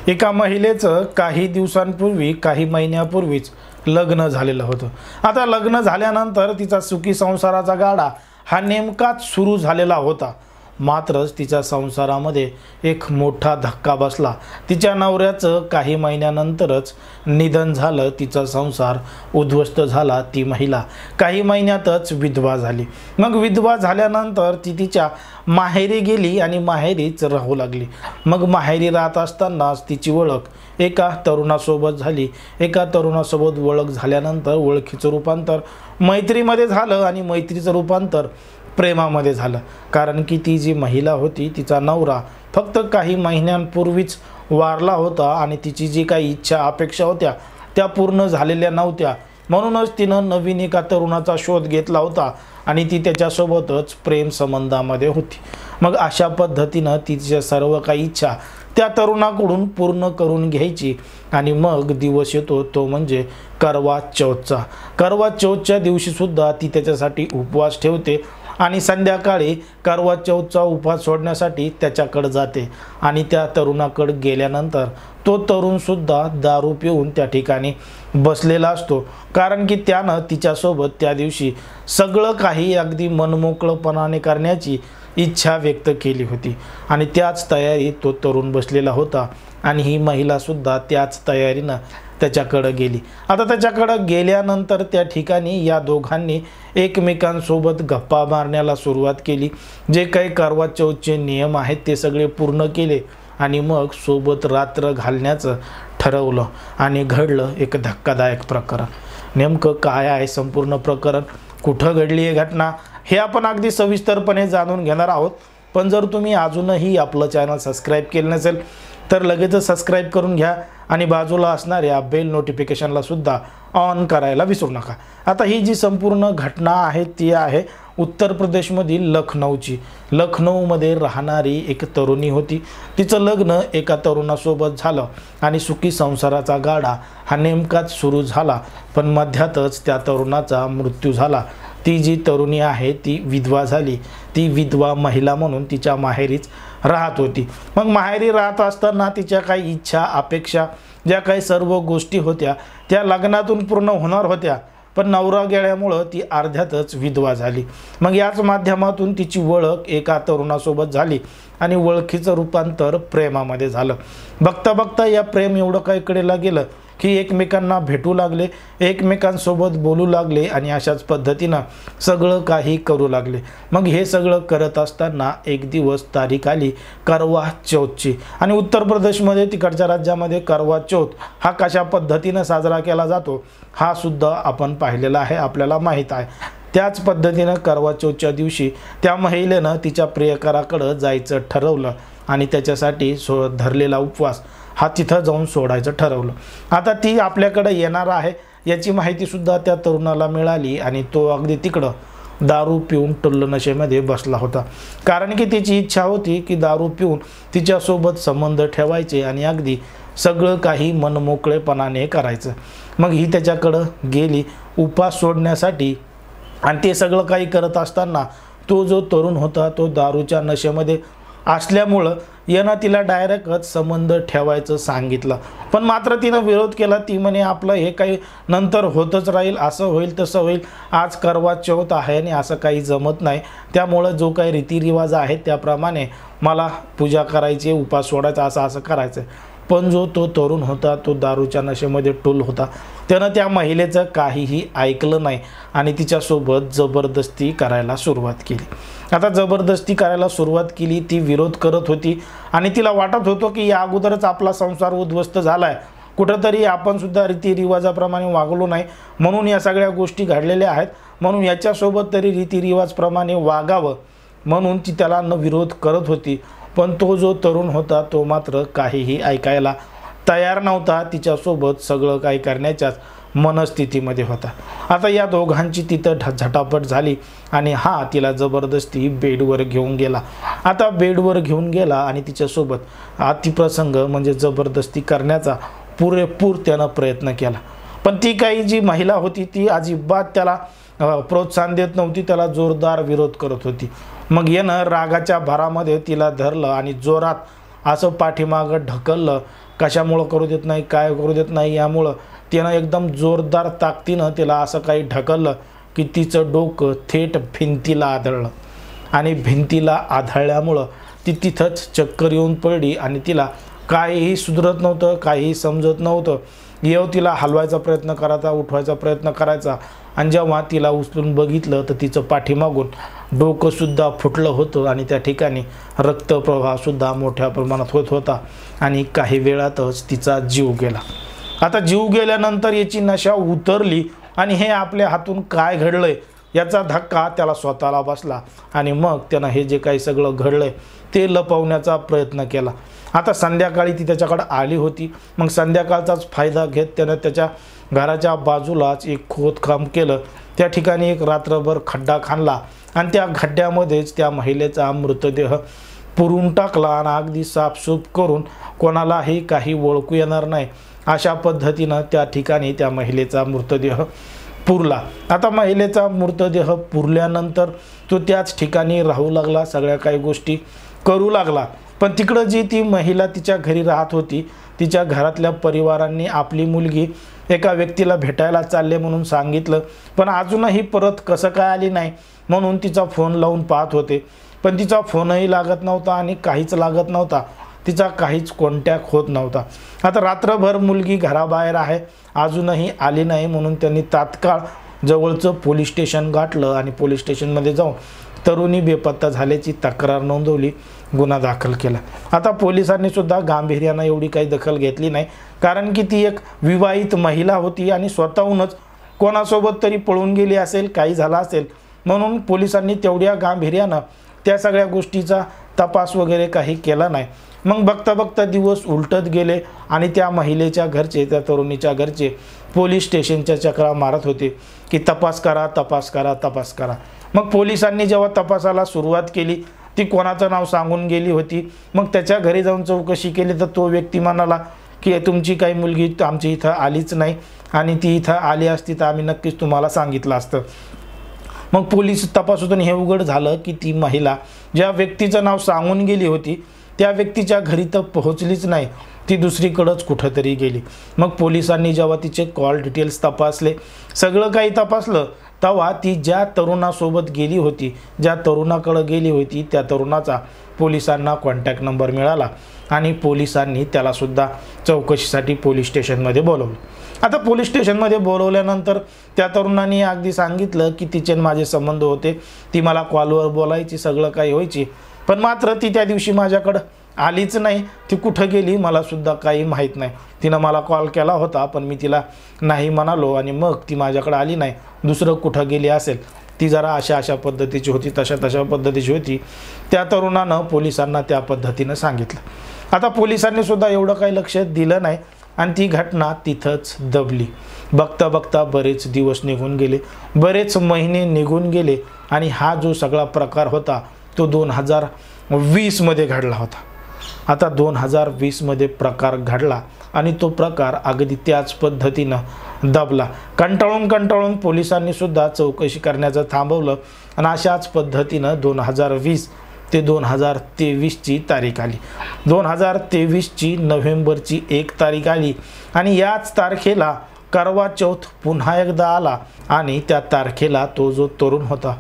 एका महिलेचं काही दिवसांपूर्वी काही महिन्यापूर्वीच लग्न झालेलं होतं। आता लग्न झाल्यानंतर तिचा सुखी संसाराचा गाडा हा नेमकाच सुरू झालेला होता। मात्र तिच्या संसारामध्ये एक मोठा धक्का बसला। तिच्या नवऱ्याचं काही महिन्यानंतरच निधन झालं। तिचा संसार उद्ध्वस्त झाला। ती महिला काही महिन्यातच विधवा झाली। मग विधवा झाल्यानंतर ती तिच्या माहेरी गेली आणि माहेरीच राहू लागली। मग माहेरी राहत असतानाच तिची ओळख एका तरुणासोबत झाली। एका तरुणासोबत ओळख झाल्यानंतर ओळखीचं रूपांतर मैत्रीमध्ये झालं आणि मैत्रीचं रूपांतर प्रेमामध्ये झालं। कारण की ती जी महिला होती तिचा नवरा फक्त काही महिन्यांपूर्वीच वारला होता आणि तिची जी काही इच्छा अपेक्षा होत्या त्या पूर्ण झालेल्या नव्हत्या। म्हणूनच तिनं नवीन एका तरुणाचा शोध घेतला होता आणि ती त्याच्यासोबतच प्रेम संबंधामध्ये होती। मग अशा पद्धतीनं तिच्या सर्व काही इच्छा त्या तरुणाकडून पूर्ण करून घ्यायची आणि मग दिवस येतो तो म्हणजे करवा चौथचा। करवा चौथच्या दिवशी सुद्धा ती त्याच्यासाठी उपवास ठेवते आणि संध्याकाळी करवा चौथचा उपवास सोडण्यासाठी त्याच्याकडे जाते आणि त्या तरुणाकडे गेल्यानंतर तो तरुण सुद्धा दारू पिऊन त्या ठिकाणी बसलेला असतो। कारण की त्यानं तिच्यासोबत त्या दिवशी सगळं काही अगदी मनमोकळपणाने करण्याची इच्छा व्यक्त केली होती आणि त्याच तयारीत तो तरुण बसलेला होता आणि ही महिला सुद्धा त्याच तयारीनं त्याच्याकडे गेली। आता त्याच्याकडे गेल्यानंतर त्या ठिकाणी या दोघांनी एकमेकांसोबत गप्पा मारण्याला सुरुवात केली। जे काही करवा चौथचे नियम आहेत ते सगळे पूर्ण केले आणि मग सोबत रात्र घालण्याचं ठरवलं आणि घडलं एक धक्कादायक प्रकरण। नेमकं काय आहे संपूर्ण प्रकरण, कुठं घडली ही घटना, हे आपण अगदी सविस्तरपणे जाणून घेणार आहोत। पण जर तुम्ही अजूनही आपलं चॅनल सबस्क्राईब केलं नसेल तर लगेचच सबस्क्राईब करून घ्या आणि बाजूला असणाऱ्या बेल नोटिफिकेशनला सुद्धा ऑन करायला विसरू नका। आता ही जी संपूर्ण घटना आहे ती आहे उत्तर प्रदेशमधील लखनौची। लखनौमध्ये राहणारी एक तरुणी होती। तिचं लग्न एका तरुणासोबत झालं आणि सुखी संसाराचा गाडा हा नेमकाच सुरू झाला, पण मध्यातच त्या तरुणाचा मृत्यू झाला। ती जी तरुणी आहे ती विधवा झाली। ती विधवा महिला म्हणून तिच्या माहेरीच राहत होती। मग माहेरी राहत असताना तिच्या काही इच्छा अपेक्षा ज्या काही सर्व गोष्टी होत्या त्या लग्नातून पूर्ण होणार होत्या, पण नवरा गेल्यामुळं ती अर्ध्यातच विधवा झाली। मग याच माध्यमातून तिची ओळख एका तरुणासोबत झाली आणि ओळखीचं रूपांतर प्रेमामध्ये झालं। बघता बघता या प्रेम एवढं काही कडेला गेलं की एकमेकांना भेटू लागले, एकमेकांसोबत बोलू लागले आणि अशाच पद्धतीनं सगळं काही करू लागले। मग हे सगळं करत असताना एक दिवस तारीख आली करवा चौथची आणि उत्तर प्रदेशमध्ये तिकडच्या राज्यामध्ये करवा चौथ हा कशा पद्धतीनं साजरा केला जातो हा सुद्धा आपण पाहिलेला आहे, आपल्याला माहीत आहे। त्याच पद्धतीनं करवा चौथच्या दिवशी त्या महिलेनं तिच्या प्रियकराकडे जायचं ठरवलं आणि त्याच्यासाठी धरलेला उपवास हा तिथं जाऊन सोडायचं ठरवलं। आता ती आपल्याकडे येणार आहे याची माहिती सुद्धा त्या तरुणाला मिळाली आणि तो अगदी तिकडं दारू पिऊन टुल्ल नशेमध्ये बसला होता। कारण की तिची इच्छा होती की दारू पिऊन तिच्यासोबत संबंध ठेवायचे आणि अगदी सगळं काही मनमोकळेपणाने करायचं। मग ही त्याच्याकडं गेली उपवास सोडण्यासाठी आणि ते सगळं काही करत असताना तो जो तरुण होता तो दारूच्या नशेमध्ये असल्यामुळं यानं तिला डायरेक्टच संबंध ठेवायचं सांगितलं, पण मात्र तिनं विरोध केला। ती म्हणे आपलं हे काही नंतर होतच राहील, असं होईल तसं होईल, आज करवा चौथ आहे आणि असं काही जमत नाही, त्यामुळं जो काही रीतिरिवाज आहे त्याप्रमाणे मला पूजा करायची, उपवास सोडायचा, असं करायचं। पण जो तो तरुण होता तो दारूच्या नशेमध्ये टुल होता। त्यानं त्या महिलेचं काहीही ऐकलं नाही आणि तिच्यासोबत जबरदस्ती करायला सुरुवात केली। आता जबरदस्ती करायला सुरुवात केली, ती विरोध करत होती आणि तिला वाटत होतं की या अगोदरच आपला संसार उद्ध्वस्त झालाय, कुठंतरी आपण सुद्धा रीतिरिवाजाप्रमाणे वागलो नाही म्हणून या सगळ्या गोष्टी घडलेल्या आहेत, म्हणून याच्यासोबत तरी रीतिरिवाजप्रमाणे वागावं म्हणून ती त्याला न विरोध करत होती। पण तो जो तरुण होता तो मात्र काहीही ऐकायला तयार नव्हता, तिच्यासोबत सगळं काही करण्याच्याच मनस्थितीमध्ये होता। आता या दोघांची तिथं झटापट झाली आणि हा तिला जबरदस्ती बेडवर घेऊन गेला। आता बेडवर घेऊन गेला आणि तिच्यासोबत अतिप्रसंग म्हणजे जबरदस्ती करण्याचा पुरेपूर त्यानं प्रयत्न केला, पण ती काही जी महिला होती ती अजिबात त्याला प्रोत्साहन देत नव्हती, त्याला जोरदार विरोध करत होती। मग यानं रागाच्या भरामध्ये तिला धरलं आणि जोरात असं पाठीमागं ढकललं कशामुळं करू देत नाही, काय करू देत नाही, यामुळं त्यानं एकदम जोरदार ताकदीनं तिला असं काही ढकललं की तिचं डोकं थेट भिंतीला आदळलं आणि भिंतीला आदळल्यामुळं ती तिथंच चक्कर येऊन पडली आणि तिला काहीही सुधरत नव्हतं, काहीही समजत नव्हतं. तिला हलवायचा प्रयत्न करायचा, उठवायचा प्रयत्न करायचा आणि जेव्हा तिला उचलून बघितलं तर तिचं पाठीमागून डोकंसुद्धा फुटलं होतं आणि त्या ठिकाणी रक्तप्रवाहसुद्धा मोठ्या प्रमाणात होत होता आणि काही वेळातच तिचा जीव गेला. आता जीव गेल्यानंतर याची नशा उतरली आणि हे आपल्या हातून काय घडलंय याचा धक्का त्याला स्वतःला बसला आणि मग त्यानं हे जे काही सगळं घडलंय ते लपवण्याचा प्रयत्न केला. आता संध्याकाळी ती त्याच्याकडे आली होती. मग संध्याकाळचाच फायदा घेत त्यानं त्याच्या घराच्या बाजूलाच एक खोदकाम केलं. त्या ठिकाणी एक रात्रभर खड्डा खणला आणि त्या खड्ड्यामध्येच त्या महिलेचा मृतदेह पुरून टाकला आणि अगदी साफसूफ करून कोणालाही काही ओळखू येणार नाही अशा पद्धतीनं त्या ठिकाणी त्या महिलेचा मृतदेह पुरला. आता महिलेचा मृतदेह पुरल्यानंतर तो त्याच ठिकाणी राहू लागला, सगळ्या काही गोष्टी करू लागला. पण तिकडं जी ती महिला तिच्या घरी राहत होती, तिच्या घरातल्या परिवारांनी आपली मुलगी एका व्यक्तीला भेटायला चालले म्हणून सांगितलं, पण अजूनही परत कसं काय आली नाही म्हणून तिचा फोन लावून पाहत होते. पण तिचा फोनही लागत नव्हता आणि काहीच लागत नव्हता, तिचा काहीच कॉन्टॅक्ट होत नव्हता. आता रात्रभर मुलगी घराबाहेर आहे, अजूनही आली नाही म्हणून त्यांनी तात्काळ जवळचं पोलीस स्टेशन गाठलं आणि पोलीस स्टेशनमध्ये जाऊन तरुणी बेपत्ता झाल्याची तक्रार नोंदवली, गुन्हा दाखल केला. आता पोलिसांनी सुद्धा गांभीर्यानं एवढी काही दखल घेतली नाही, कारण की ती एक विवाहित महिला होती आणि स्वतःहूनच कोणासोबत तरी पळून गेली असेल, काही झालं असेल म्हणून पोलिसांनी तेवढ्या गांभीर्यानं त्या सगळ्या गोष्टीचा तपास वगैरे काही केला नाही. मग बघता बघता दिवस उलटत गेले आणि त्या महिलेच्या घरचे, त्या तरुणीच्या घरचे पोलीस स्टेशनच्या चक्रा मारत होते की तपास करा, तपास करा, तपास करा. मग पोलिसांनी जेव्हा तपासाला सुरुवात केली, ती कोणाचं नाव सांगून गेली होती. मग त्याच्या घरी जाऊन चौकशी केली तर तो व्यक्ती म्हणाला की तुमची काही मुलगी आमची इथं आलीच नाही आणि ती इथं आली असती तर आम्ही नक्कीच तुम्हाला सांगितलं असतं. मग पोलीस तपासातून हे उघड झालं की ती महिला ज्या व्यक्तीचं नाव सांगून गेली होती त्या व्यक्तीच्या घरी तर पोहोचलीच नाही, ती दुसरीकडेच कुठंतरी गेली. मग पोलिसांनी जेव्हा तिचे कॉल डिटेल्स तपासले, सगळं काही तपासलं, तेव्हा ती ज्या तरुणासोबत गेली होती, ज्या तरुणाकडे गेली होती त्या तरुणाचा पोलिसांना कॉन्टॅक्ट नंबर मिळाला आणि पोलिसांनी त्यालासुद्धा चौकशीसाठी पोलीस स्टेशनमध्ये बोलवलं. आता पोलीस स्टेशनमध्ये बोलवल्यानंतर त्या तरुणांनी अगदी सांगितलं की तिचे माझे संबंध होते, ती मला कॉलवर बोलायची, सगळं काही व्हायची, पण मात्र ती त्या दिवशी माझ्याकडं आलीच नाही. ती कुठं गेली मला सुद्धा काही माहीत नाही. तिनं मला कॉल केला होता पण मी तिला नाही म्हणालो आणि मग ती माझ्याकडे आली नाही, दुसरं कुठं गेली असेल. ती जरा अशा पद्धतीची होती, तशा पद्धतीची होती. त्या तरुणानं पोलिसांना त्या पद्धतीनं सांगितलं. आता पोलिसांनी सुद्धा एवढं काही लक्ष दिलं नाही आणि ती घटना तिथंच दबली. बघता बघता बरेच दिवस निघून गेले, बरेच महिने निघून गेले आणि हा जो सगळा प्रकार होता तो 2020 मध्ये घडला होता. आता 2020 प्रकार घडला आणि तो प्रकार अगदी त्याच पद्धतीनं दबला. कंटाळून पोलिसांनी सुद्धा चौकशी करण्याचं थांबवलं आणि अशाच पद्धतीनं 2020 ते 2023ची तारीख आली. 2023ची नोव्हेंबरची 1 तारीख आली आणि याच तारखेला करवा चौथ पुन्हा एकदा आला आणि त्या तारखेला तो जो तरुण होता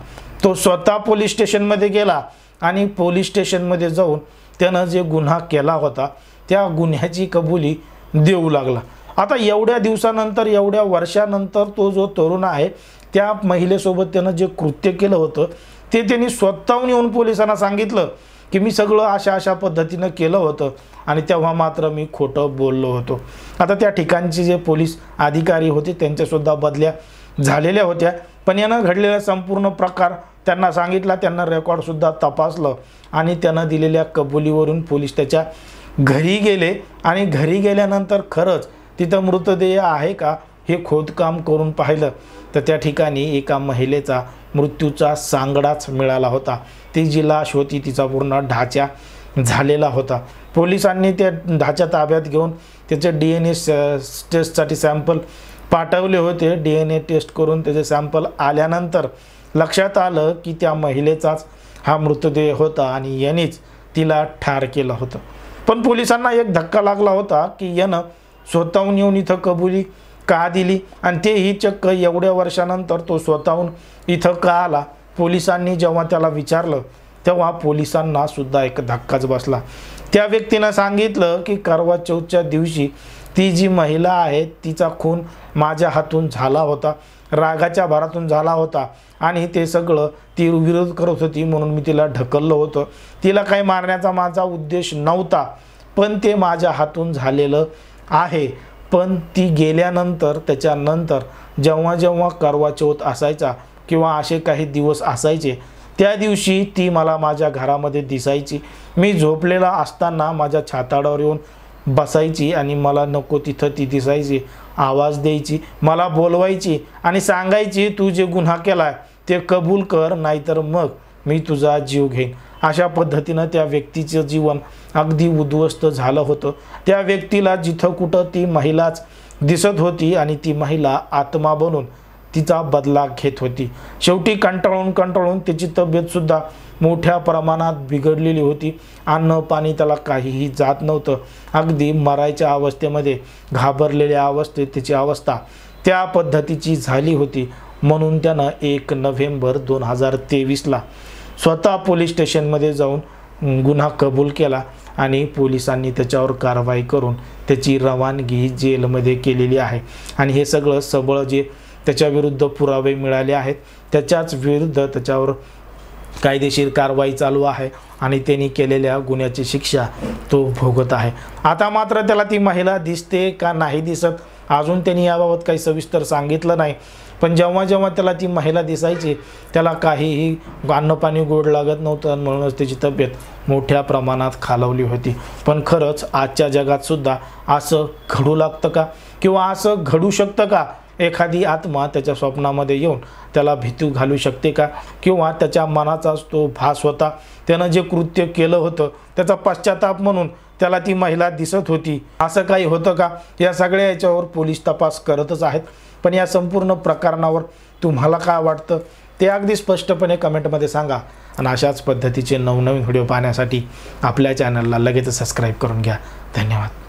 तो स्वतः पोलीस स्टेशनमध्ये गेला आणि पोलीस स्टेशनमध्ये जाऊन त्यानं जे गुन्हा केला होता त्या गुन्ह्याची कबुली देऊ लागला. आता एवढ्या दिवसानंतर, एवढ्या वर्षानंतर तो जो तरुण आहे त्या महिलेसोबत त्यानं जे कृत्य केलं होतं ते त्यांनी स्वतःहून येऊन पोलिसांना सांगितलं की मी सगळं अशा पद्धतीनं केलं होतं आणि तेव्हा मात्र मी खोटं बोललो होतो. आता त्या ठिकाणचे जे पोलीस अधिकारी होते त्यांच्यासुद्धा बदल्या झालेल्या होत्या, पण यानं घडलेला संपूर्ण प्रकार त्यांना सांगितला. त्यांना रेकॉर्डसुद्धा तपासलं आणि त्यानं दिलेल्या कबुलीवरून पोलीस त्याच्या घरी गेले आणि घरी गेल्यानंतर खरंच तिथं मृतदेह आहे का हे खोदकाम करून पाहिलं तर त्या ठिकाणी एका महिलेचा मृत्यूचा सांगडाच मिळाला होता. ती जी लाश होती तिचा पूर्ण ढाचा झालेला होता. पोलिसांनी त्या ढाच्या ताब्यात घेऊन त्याचे DNA टेस्टसाठी सॅम्पल पाठवले होते. DNA टेस्ट करून त्याचे सॅम्पल आल्यानंतर लक्षात आलं की त्या महिलेचाच हा मृतदेह होता आणि यानेच तिला ठार केलं होतं. पण पोलिसांना एक धक्का लागला होता की यानं स्वतःहून येऊन इथं कबुली का दिली आणि तेही चक्क एवढ्या वर्षानंतर तो स्वतःहून इथं का आला. पोलिसांनी जेव्हा त्याला विचारलं तेव्हा पोलिसांना सुद्धा एक धक्काच बसला. त्या व्यक्तीनं सांगितलं की करवा चौथच्या दिवशी ती जी महिला आहे तिचा खून माझ्या हातून झाला होता, रागाच्या भरातून झाला होता आणि ते सगळं ती विरोध करत होती म्हणून मी तिला ढकललं होतं. तिला काही मारण्याचा माझा उद्देश नव्हता, पण ते माझ्या हातून झालेलं आहे. पण ती गेल्यानंतर त्याच्यानंतर जेव्हा जेव्हा करवा चौथ असायचा किंवा असे काही दिवस असायचे त्या दिवशी ती मला माझ्या घरामध्ये दिसायची. मी झोपलेला असताना माझ्या छाताडावर येऊन बसायची आणि मला नको तिथं ती दिसायची, आवाज द्यायची, मला बोलवायची आणि सांगायची तू जे गुन्हा केलाय ते कबूल कर, नाहीतर मग मी तुझा जीव घेईन. अशा पद्धतीनं त्या व्यक्तीचं जीवन अगदी उद्ध्वस्त झालं होतं. त्या व्यक्तीला जिथं कुठं ती महिलाच दिसत होती आणि ती महिला आत्मा बनून तिचा बदला घेत होती. शेवटी कंटाळून त्याची तब्येतसुद्धा मोठ्या प्रमाणात बिघडलेली होती. अन्न पाणी त्याला काहीही जात नव्हतं. अगदी मरायच्या अवस्थेमध्ये घाबरलेल्या अवस्थेत त्याची अवस्था त्या पद्धतीची झाली होती. म्हणून त्यानं 1 नोव्हेंबर 2023ला स्वतः पोलीस स्टेशनमध्ये जाऊन गुन्हा कबूल केला आणि पोलिसांनी त्याच्यावर कारवाई करून त्याची रवानगी जेलमध्ये केलेली आहे. आणि हे सगळं सबळ जे त्याच्याविरुद्ध पुरावे मिळाले आहेत त्याच्याच विरुद्ध त्याच्यावर कायदेशीर कारवाई चालू आहे आणि त्यांनी केलेल्या गुन्ह्याची शिक्षा तो भोगत आहे. आता मात्र त्याला ती महिला दिसते का नाही दिसत अजून त्यांनी याबाबत काही सविस्तर सांगितलं नाही. पण जेव्हा जेव्हा त्याला ती महिला दिसायची त्याला काहीही अन्नपाणी गोड लागत नव्हतं, म्हणूनच त्याची तब्येत मोठ्या प्रमाणात खालावली होती. पण खरंच आजच्या जगात सुद्धा असं घडू लागतं का किंवा असं घडू शकतं का? एखादी आत्मा त्याच्या स्वप्नामध्ये येऊन त्याला भीती घालू शकते का? किंवा त्याच्या मनाचाच तो भास होता, त्यानं जे कृत्य केलं होतं त्याचा पश्चाताप म्हणून त्याला ती महिला दिसत होती, असं काही होतं का? या सगळ्या याच्यावर पोलीस तपास करतच आहेत. पण या संपूर्ण प्रकरणावर तुम्हाला काय वाटतं ते अगदी स्पष्टपणे कमेंटमध्ये सांगा. आणि अशाच पद्धतीचे नवनवीन व्हिडिओ पाहण्यासाठी आपल्या चॅनलला लगेच सबस्क्राईब करून घ्या. धन्यवाद.